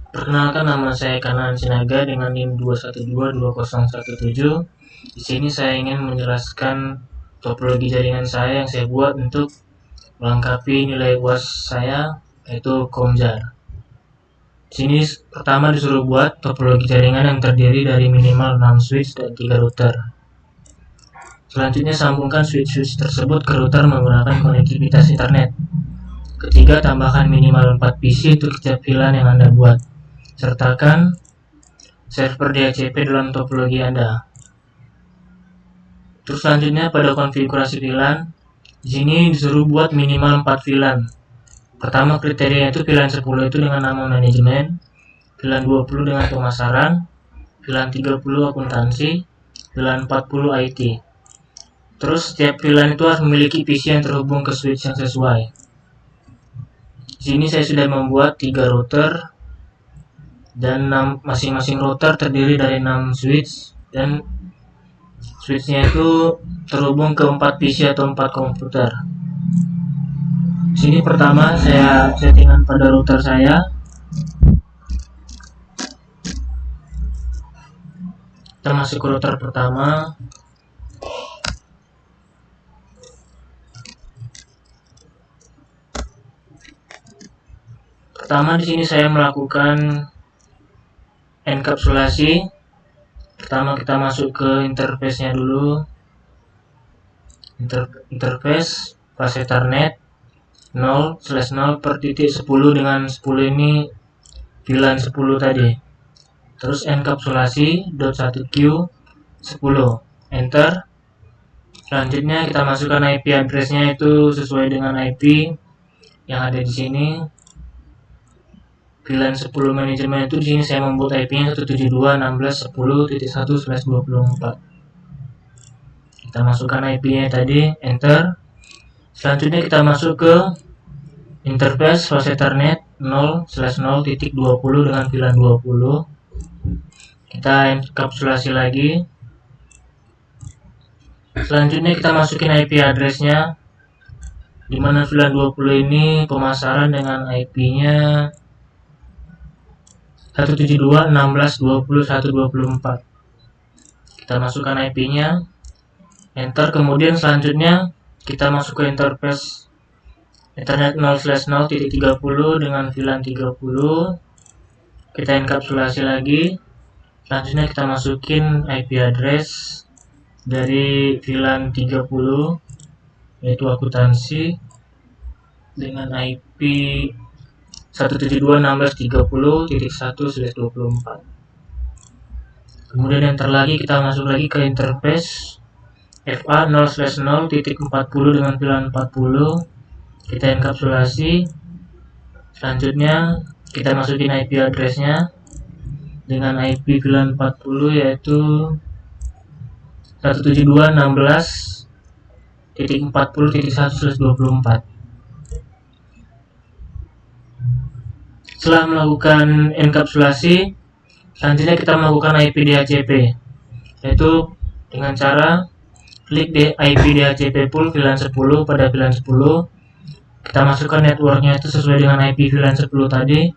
Perkenalkan, nama saya Kanan Sinaga dengan NIM 2122017. Di sini saya ingin menjelaskan topologi jaringan saya yang saya buat untuk melengkapi nilai UAS saya, yaitu Komjar. Di sini pertama disuruh buat topologi jaringan yang terdiri dari minimal 6 switch dan 3 router. Selanjutnya sambungkan switch-switch tersebut ke router menggunakan konektivitas internet. Ketiga, tambahkan minimal 4 PC untuk setiap VLAN yang Anda buat. Sertakan server DHCP dalam topologi Anda. Terus selanjutnya pada konfigurasi VLAN, di sini disuruh buat minimal 4 VLAN. Pertama kriteria itu VLAN 10 itu dengan nama manajemen, VLAN 20 dengan pemasaran, VLAN 30 akuntansi, VLAN 40 IT. Terus setiap VLAN itu harus memiliki PC yang terhubung ke switch yang sesuai. Di sini saya sudah membuat 3 router dan masing-masing router terdiri dari 6 switch dan switchnya itu terhubung ke 4 PC atau 4 komputer. Di sini pertama saya settingan pada router saya. Kita masuk ke router pertama. Pertama di sini saya melakukan enkapsulasi. Pertama kita masuk ke interface-nya dulu. Interface pas Ethernet 0/0 per titik 10 dengan 10 ini VLAN 10 tadi. Terus enkapsulasi .1Q 10. Enter. Selanjutnya kita masukkan IP address-nya itu sesuai dengan IP yang ada di sini. VLAN 10 manajemen itu di sini saya membuat IP-nya 172.16.10.1/24. Kita masukkan IP-nya tadi, enter. Selanjutnya kita masuk ke interface flash Ethernet 0/0.20 dengan VLAN 20. Kita enkapsulasi lagi. Selanjutnya kita masukin IP address-nya, di mana VLAN 20 ini pemasaran dengan IP-nya 172.16.20.1/24. Kita masukkan IP-nya, enter. Kemudian selanjutnya kita masuk ke interface Ethernet 0/0.30 dengan VLAN 30. Kita enkapsulasi lagi. Selanjutnya kita masukin IP address dari VLAN 30, yaitu akuntansi, dengan IP 172.16.30.1/24. Kemudian enter lagi, kita masuk lagi ke interface FA 0/0.40 dengan VLAN 40. Kita enkapsulasi. Selanjutnya kita masukin IP address-nya dengan IP VLAN 40, yaitu 172.16.40.1/24. Setelah melakukan enkapsulasi, selanjutnya kita melakukan IP DHCP, yaitu dengan cara klik IP DHCP pool VLAN 10 pada VLAN 10. Kita masukkan networknya itu sesuai dengan IP VLAN 10 tadi,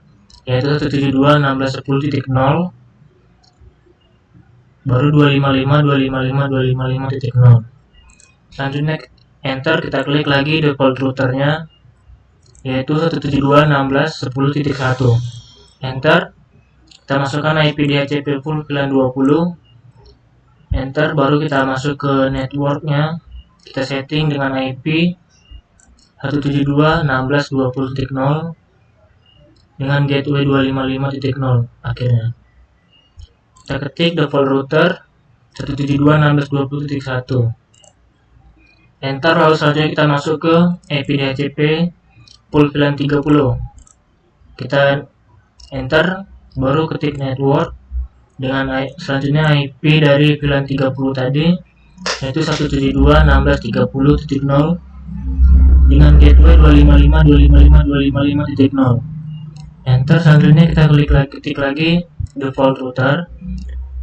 yaitu 172.16.10.0, baru 255.255.255.0. Selanjutnya enter, kita klik lagi default routernya, yaitu 172.16.10.1. Enter. Kita masukkan IP DHCP pool VLAN 20. Enter, baru kita masuk ke networknya. Kita setting dengan IP 172.16.20.0 dengan gateway 255.0 akhirnya. Kita ketik default router 172.16.20.1. Enter, lalu selanjutnya kita masuk ke IP DHCP pool VLAN 30. Kita enter, baru ketik network dengan selanjutnya IP dari VLAN 30 tadi, yaitu 172.16.30.0 dengan gateway 255.255.255.0. Enter. Selanjutnya kita ketik lagi default router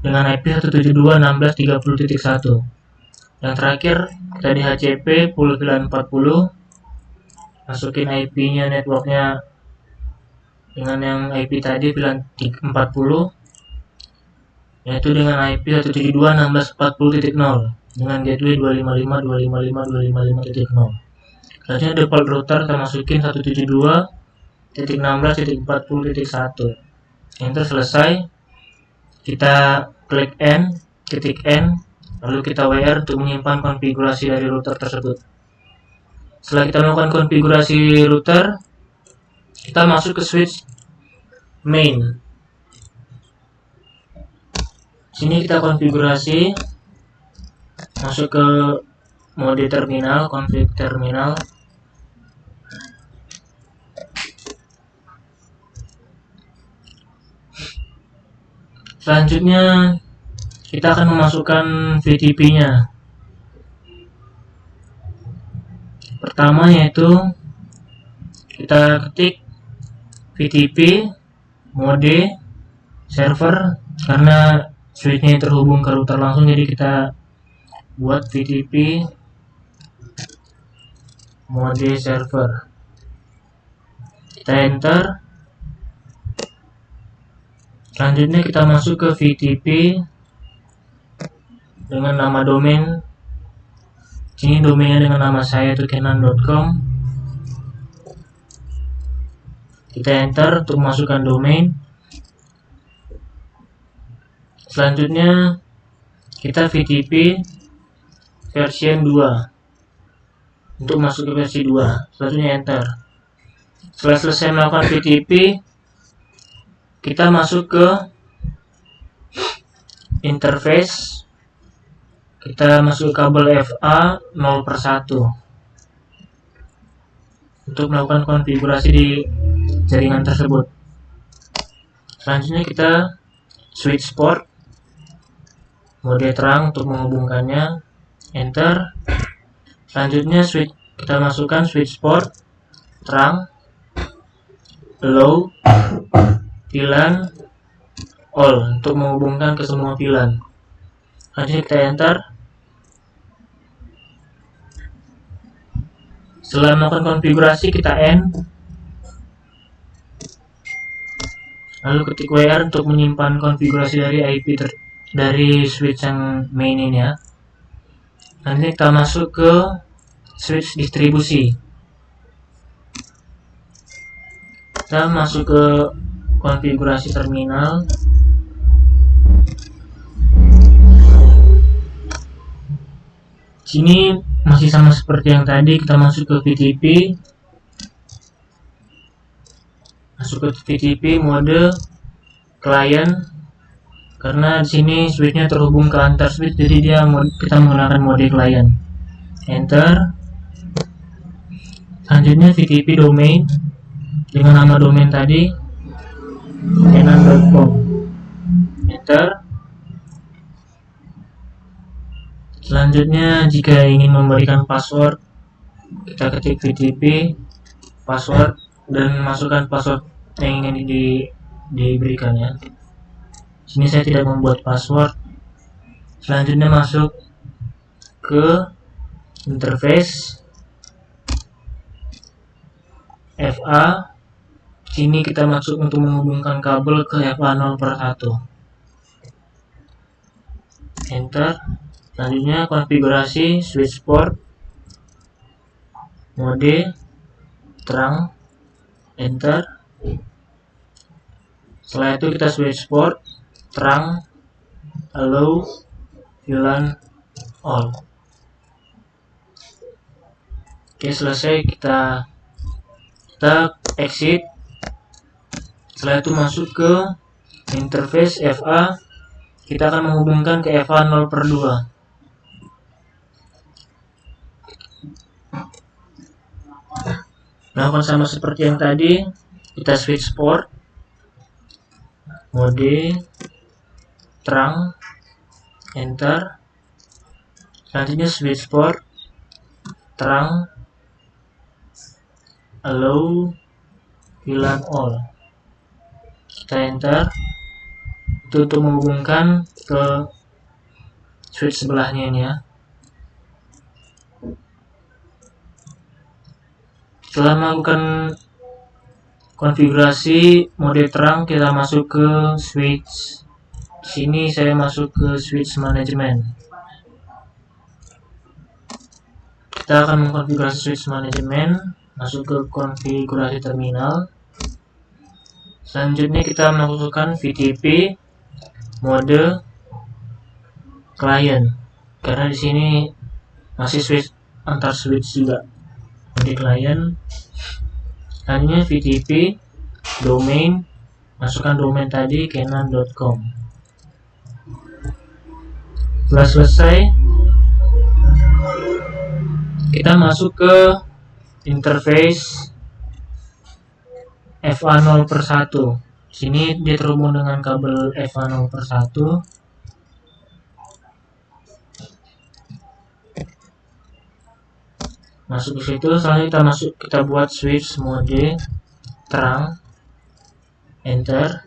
dengan IP 172.16.30.1. Yang terakhir kita di DHCP pool VLAN 40, masukin IP-nya networknya dengan yang IP tadi VLAN 40, yaitu dengan IP 172.16.40.0 dengan gateway 255.255.255.0. Selanjutnya default router kita masukin 172.16.40.1. Enter, selesai. Kita klik N, ketik N, lalu kita WR untuk menyimpan konfigurasi dari router tersebut. Setelah kita melakukan konfigurasi router, kita masuk ke switch main. Sini kita konfigurasi, masuk ke mode terminal, config terminal. Selanjutnya kita akan memasukkan VTP-nya. Pertama yaitu kita ketik VTP mode server, karena switchnya terhubung ke router langsung, jadi kita buat VTP mode server. Kita enter. Selanjutnya kita masuk ke VTP dengan nama domain. Ini domainnya dengan nama saya, itu canon.com. Kita enter untuk masukkan domain. Selanjutnya kita VTP version 2 untuk masuk ke versi 2. Selanjutnya enter. Setelah selesai melakukan VTP, kita masuk ke interface. Kita masuk ke kabel FA 0/1 untuk melakukan konfigurasi di jaringan tersebut. Selanjutnya kita switch port mode terang untuk menghubungkannya. Enter. Selanjutnya kita masukkan switch port terang, low, VLAN, all untuk menghubungkan ke semua VLAN. Selanjutnya kita enter. Setelah melakukan konfigurasi, kita end, lalu ketik WR untuk menyimpan konfigurasi dari IP dari switch yang main ini ya. Nanti kita masuk ke switch distribusi. Kita masuk ke konfigurasi terminal. Sini masih sama seperti yang tadi, kita masuk ke VTP. Masuk ke VTP mode client, karena di sini switchnya terhubung ke antar switch, jadi kita menggunakan mode client. Enter. Selanjutnya VTP domain dengan nama domain tadi canon.com. Enter. Selanjutnya jika ingin memberikan password, kita ketik VTP password dan masukkan password yang ingin diberikan ya. Sini saya tidak membuat password. Selanjutnya masuk ke interface FA. Sini kita masuk untuk menghubungkan kabel ke FA 0/1. Enter. Selanjutnya konfigurasi switch port mode terang. Enter. Setelah itu kita switch port terang, allow, VLAN, all. Oke, selesai. Kita exit. Setelah itu masuk ke interface FA. Kita akan menghubungkan ke FA 0/2. Melakukan sama seperti yang tadi, kita switch port mode terang. Enter. Selanjutnya switch port terang, allow, VLAN, all. Kita enter. Itu untuk menghubungkan ke switch sebelahnya ini ya. Setelah melakukan konfigurasi mode terang kita masuk ke switch. Di sini saya masuk ke switch management. Kita akan mengkonfigurasi switch management, masuk ke konfigurasi terminal. Selanjutnya kita melakukan VTP mode client, karena di sini masih switch antar switch juga. Mode client. Selanjutnya VTP domain, masukkan domain tadi canon.com. Setelah selesai, kita masuk ke interface FA0/1. Sini dia terhubung dengan kabel FA0/1. Masuk ke situ. Selanjutnya kita buat switch mode terang, enter.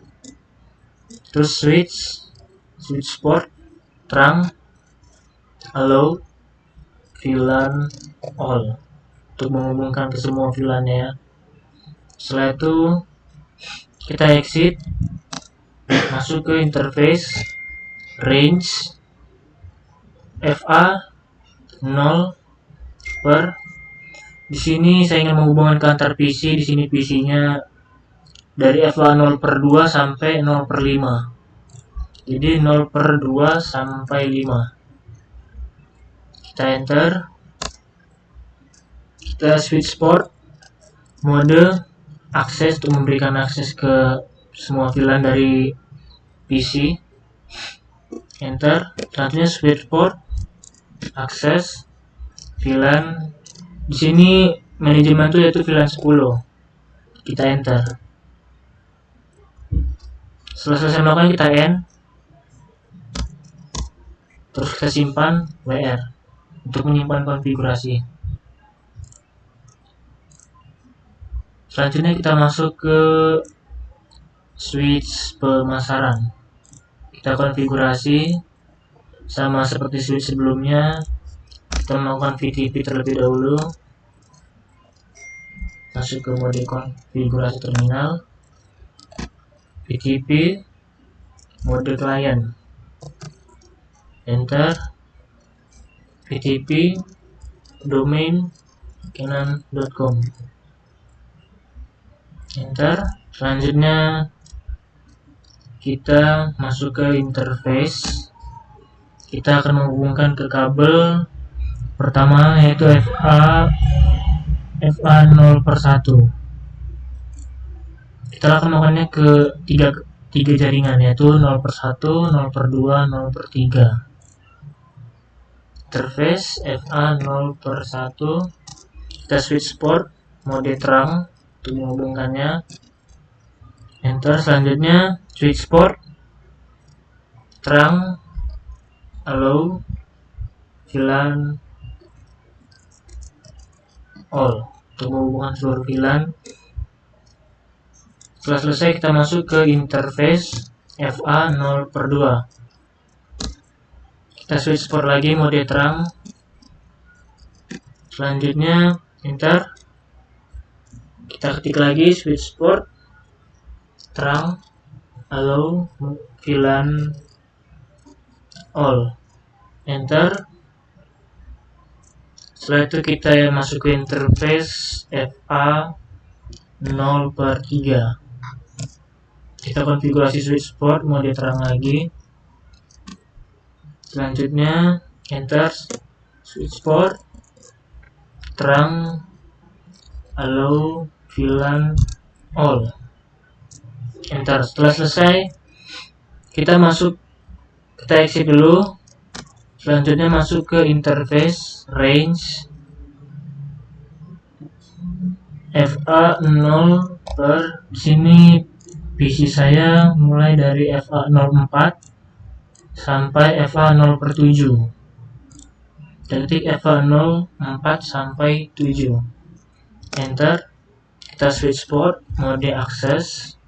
Terus switch port terang, allow VLAN all, untuk menghubungkan ke semua VLAN-nya ya. Setelah itu kita exit, masuk ke interface range FA0 per. Di sini saya ingin menghubungkan ke antar PC. Di sini PC-nya dari FA0/2 sampai 0/5. Jadi 0/2 sampai 5. Kita enter. Kita switch port mode akses, untuk memberikan akses ke semua VLAN dari PC. Enter. Selanjutnya switch port akses VLAN. Di sini manajemen itu yaitu VLAN 10. Kita enter. Setelah selesai melakukan, kita end. Terus kita simpan WR untuk menyimpan konfigurasi. Selanjutnya kita masuk ke switch pemasaran. Kita konfigurasi sama seperti switch sebelumnya. Kita melakukan VTP terlebih dahulu. Masuk ke mode konfigurasi terminal. VTP mode client. Enter. VTP domain canon.com. Enter. Selanjutnya kita masuk ke interface. Kita akan menghubungkan ke kabel pertama, yaitu FA0/1. Kita akan melakukannya ke tiga jaringan, yaitu 0/1, 0/2, 0/3. Interface FA0/1. Kita switch port mode terang untuk menghubungkannya. Enter. Selanjutnya switch port terang, allow VLAN all, untuk menghubungkan seluruh VLAN. Setelah selesai, kita masuk ke interface FA0/2. Kita switch port lagi mode terang. Selanjutnya enter. Kita ketik lagi switch port terang, allow VLAN all, enter. Setelah itu kita masuk ke interface FA0/3. Kita konfigurasi switch port mode terang lagi. Selanjutnya enter, switch port terang, allow VLAN all, enter. Setelah selesai, kita exit dulu. Selanjutnya masuk ke interface range FA0 per. Di sini PC saya mulai dari FA0/4 sampai FA0/7. Ketik FA0/4 sampai 7. Enter. Kita switch port mode akses.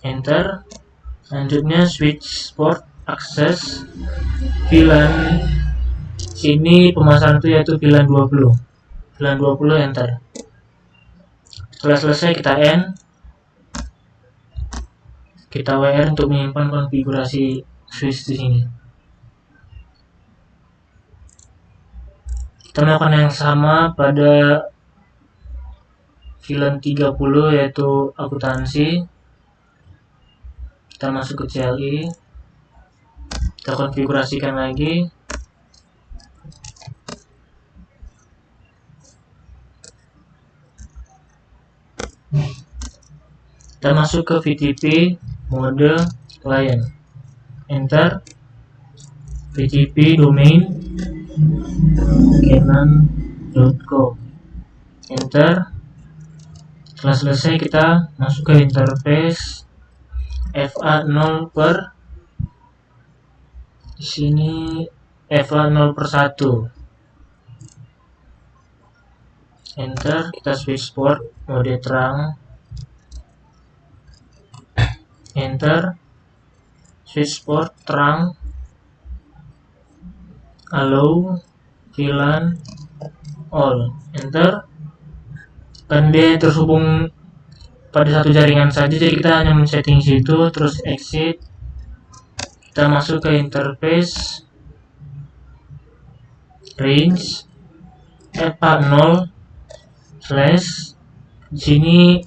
Enter. Selanjutnya switch port akses VLAN. Sini pemasaran itu yaitu VLAN 20. VLAN 20, enter. Setelah selesai kita end, kita WR untuk menyimpan konfigurasi switch di sini. Kita melakukan yang sama pada VLAN 30 yaitu akuntansi. Kita masuk ke CLI, kita konfigurasikan lagi. Kita masuk ke VTP mode client, enter VTP domain canon.com, enter. Setelah selesai kita masuk ke interface FA0 per di sini FA0 per 1, enter. Kita switch port mode terang, enter. Switch port terang, allow VLAN all, enter. Dan dia terhubung pada satu jaringan saja, jadi kita hanya men-setting situ, terus exit. Kita masuk ke interface range FA0 slash, di sini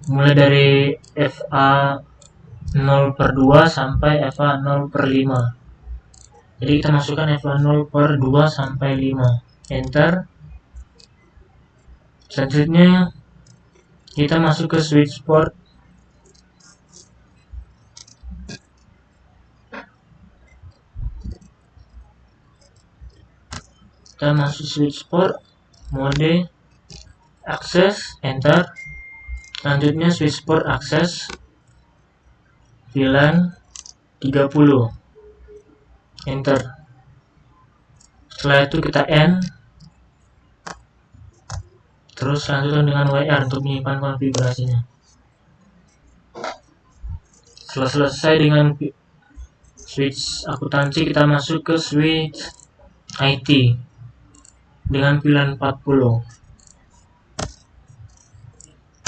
mulai dari FA0 per 2 sampai FA0 per 5. Jadi kita masukkan FA0 per 2 sampai 5, enter. Selanjutnya kita masuk ke switch port, kita masuk switch port mode akses, enter. Selanjutnya switch port akses VLAN 30, enter. Setelah itu kita end, terus lanjutkan dengan WR untuk menyimpan konfigurasinya. Setelah selesai dengan switch akuntansi, kita masuk ke switch IT dengan VLAN 40.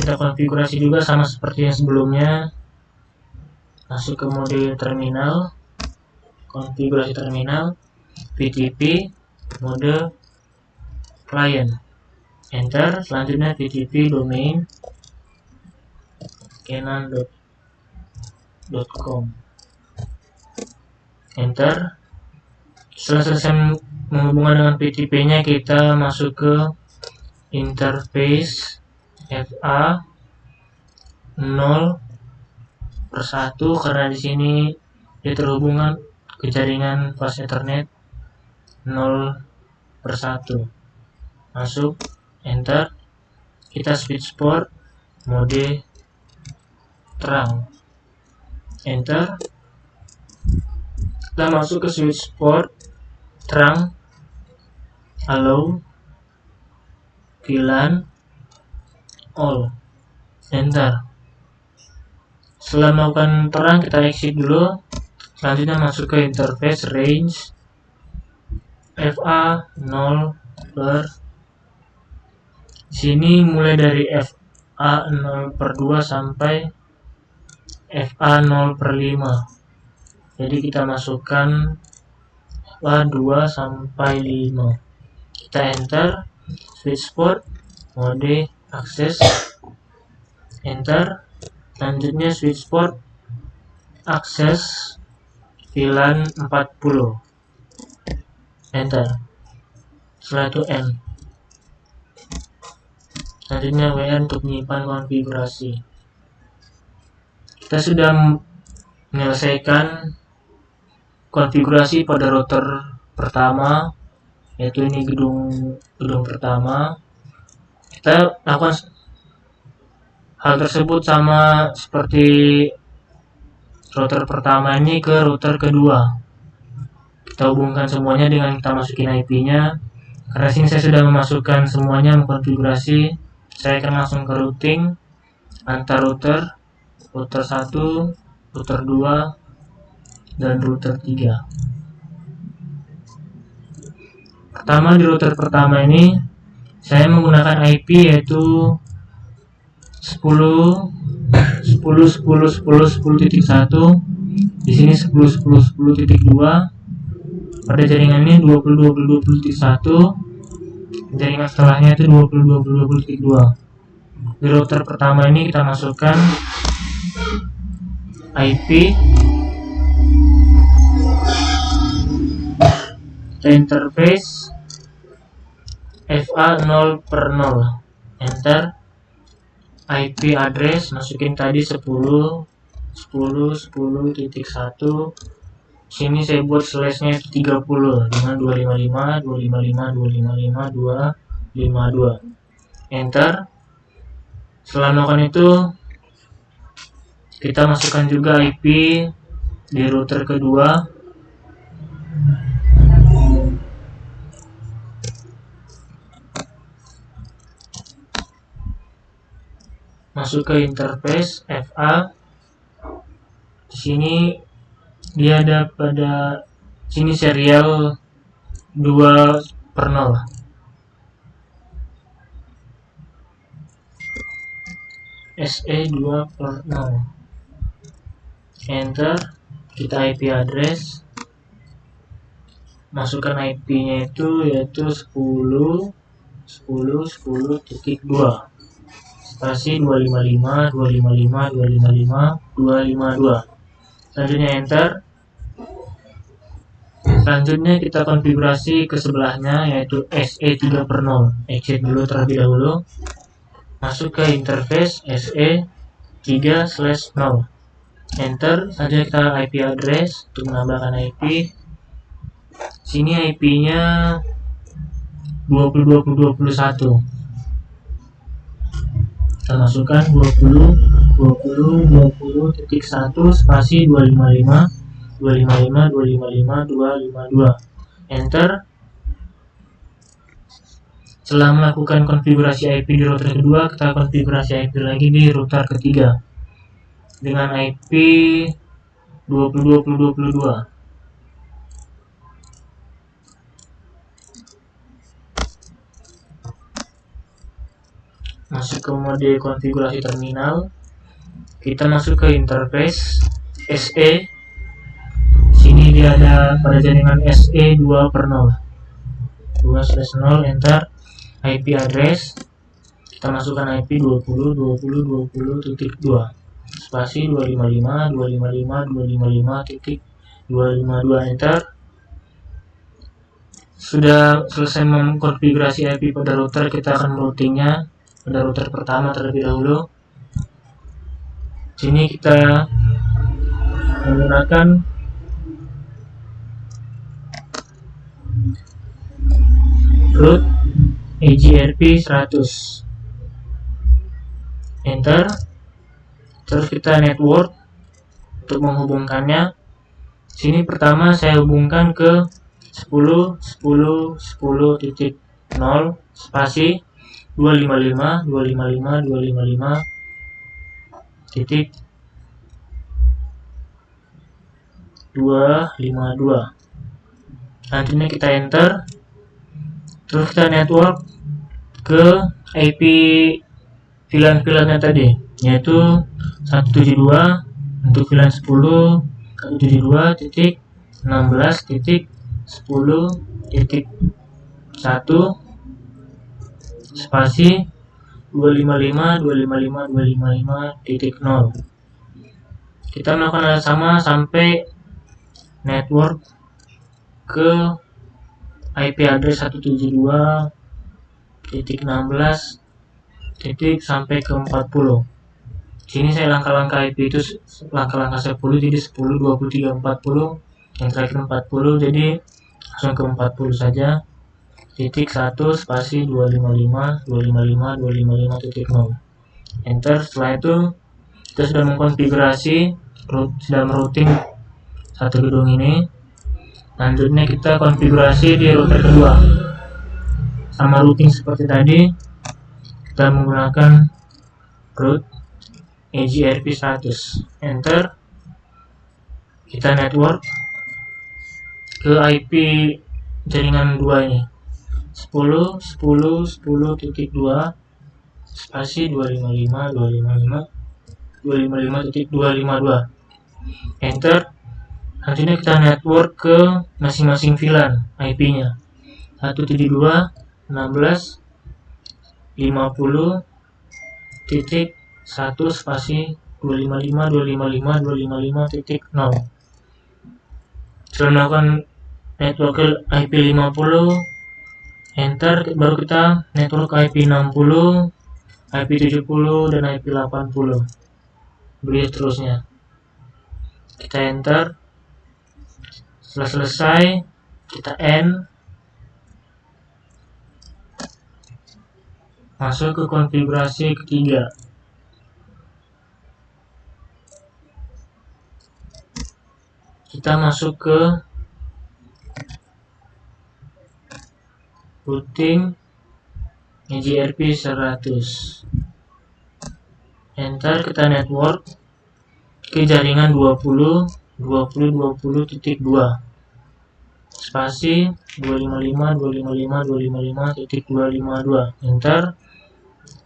Kita konfigurasi juga sama seperti yang sebelumnya. Masuk ke mode terminal, konfigurasi terminal, VTP mode client, enter. Selanjutnya VTP domain canon.com, enter. Setelah selesai menghubungkan dengan VTP nya, kita masuk ke interface FA0 per 1, karena di sini dia terhubungan ke jaringan fast ethernet 0 per 1. Masuk, enter. Kita switch port mode terang, enter. Kita masuk ke switch port terang, allow VLAN all, enter. Setelah melakukan terang, kita exit dulu. Selanjutnya masuk ke interface range FA0 per, sini mulai dari FA0 per 2 sampai FA0 per 5. Jadi kita masukkan FA2 sampai 5. Kita enter. Switch port mode akses, enter. Selanjutnya switch port akses VLAN 40, enter. Setelah itu end. Selanjutnya WR untuk menyimpan konfigurasi. Kita sudah menyelesaikan konfigurasi pada router pertama, yaitu ini gedung pertama. Kita lakukan hal tersebut sama seperti router pertama ini ke router kedua. Kita hubungkan semuanya dengan kita masukin IP-nya. Karena sini saya sudah memasukkan semuanya, mengkonfigurasi, saya akan langsung ke routing antar router 1, router 2, dan router 3. Pertama, di router pertama ini Saya menggunakan IP yaitu 10.10.10.10.10.1. Di sini 10.10.10.2. Pada jaringan ini 20.20.20.1. Jaringan setelahnya itu 20.20.20.2. Di router pertama ini kita masukkan IP, interface FA 0/0, enter. IP address masukin tadi 10.10.10.1. Sini saya buat slashnya 30 dengan 255 255 255 252, enter. Setelah melakukan itu, kita masukkan juga IP di router kedua. Masuk ke interface FA. Di sini dia ada pada sini serial 2/0. SE 2/0, enter. Kita IP address, masukkan IP-nya itu yaitu 10.10.10.2 spasi 255 255 255 252. Selanjutnya enter. Selanjutnya kita konfigurasi ke sebelahnya yaitu SE 3/0. Exit dulu terlebih dahulu. Masuk ke interface SE 3/0, enter. Saja kita IP address untuk menambahkan IP. Sini IP-nya 20.20.21. Kita masukkan 20.20.20.1 spasi 255 255 255 252, enter. Setelah melakukan konfigurasi IP di router kedua, kita konfigurasi IP lagi di router ketiga dengan IP 20.20.22. Masuk ke mode konfigurasi terminal. Kita masuk ke interface SE. Sini dia ada pada jaringan SE 2/0, 2/0, enter. IP address kita masukkan IP 20.20.20.2 spasi 255 255 255.252, enter. Sudah selesai mengkonfigurasi IP pada router, kita akan routingnya pada router pertama terlebih dahulu. Sini kita menggunakan root EGRP 100, enter. Terus kita network untuk menghubungkannya. Sini pertama saya hubungkan ke 10.10.10.0 spasi 255 255 255 titik 252. Nantinya kita enter. Terus kita network ke IP VLAN-nya tadi, yaitu 172 untuk VLAN 10 172.16.10.1 spasi 255 255 255.0. Kita melakukan hal sama sampai network ke IP address 172.16 sampai ke 40. Sini saya langkah-langkah IP itu langkah-langkah 10, jadi 10 23 40, yang terakhir 40, jadi langsung ke 40 saja. Titik 1 spasi 255 255 255.0, enter. Setelah itu kita sudah mengkonfigurasi, sudah merouting satu gedung ini. Selanjutnya kita konfigurasi di router kedua, sama routing seperti tadi. Kita menggunakan root EGRP 100, enter. Kita network ke IP jaringan 2 ini, 10 10 10.2 spasi 255 enter. Selanjutnya kita network ke masing-masing VLAN IP-nya 172.16.50.1 spasi 255.255.255.0. Setelah melakukan network ke IP 50 enter, baru kita network ke IP 60, IP 70 dan IP 80. Begitu terusnya. Kita enter. Setelah selesai, kita end. Masuk ke konfigurasi ketiga. Kita masuk ke routing EJRP 100. Enter, kita network ke jaringan 20.20.20.2 spasi 255.255.255.252. Enter.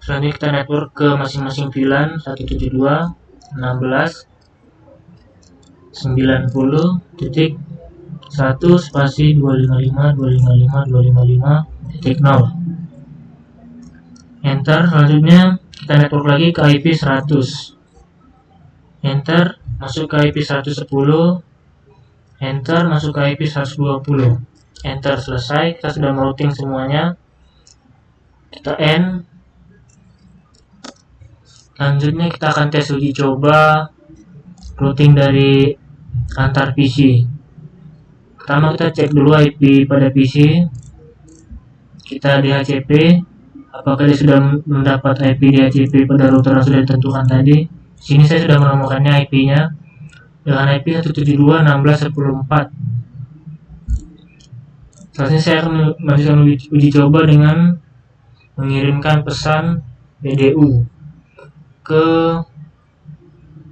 Selanjutnya kita network ke masing-masing VLAN 172, 16, 90.1 spasi 255.255.255.0. Enter. Selanjutnya kita network lagi ke IP 100. Enter, masuk ke IP 110. Enter, masuk ke IP 120. Enter, selesai. Kita sudah merouting semuanya. Kita end. Selanjutnya kita akan tes uji coba routing dari antar PC. Pertama kita cek dulu IP pada PC. Kita DHCP, apakah dia sudah mendapat IP DHCP pada router yang sudah ditentukan tadi. Sini saya sudah menemukannya IP-nya dengan IP 172.16.10.4. Selanjutnya saya akan melanjutkan uji coba dengan mengirimkan pesan PDU ke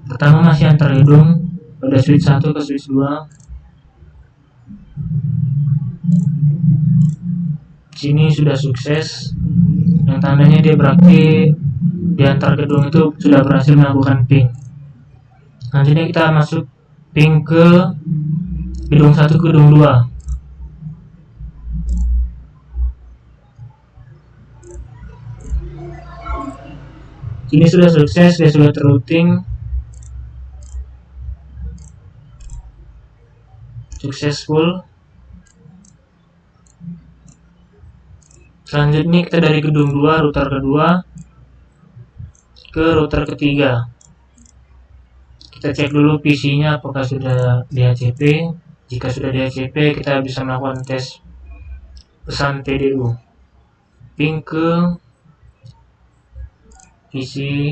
pertama masih antar hidung pada switch 1 ke switch 2. Sini sudah sukses, yang tandanya dia berarti di antar gedung itu sudah berhasil melakukan ping. Selanjutnya kita masuk ping ke gedung 1 ke gedung 2. Ini sudah sukses, dia sudah terrouting successful. Selanjutnya kita dari gedung 2, router kedua ke router ketiga. Kita cek dulu PC-nya apakah sudah DHCP. Jika sudah DHCP, kita bisa melakukan tes pesan PDU. Ping ke PC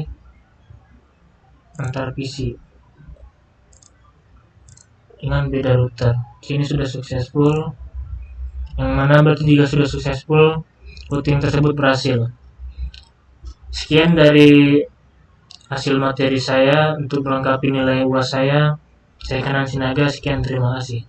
antar PC dengan beda router. Sini sudah successful, yang mana berarti jika sudah successful, routing tersebut berhasil. Sekian dari hasil materi saya. Untuk melengkapi nilai UAS saya Kanan Sinaga. Sekian, terima kasih.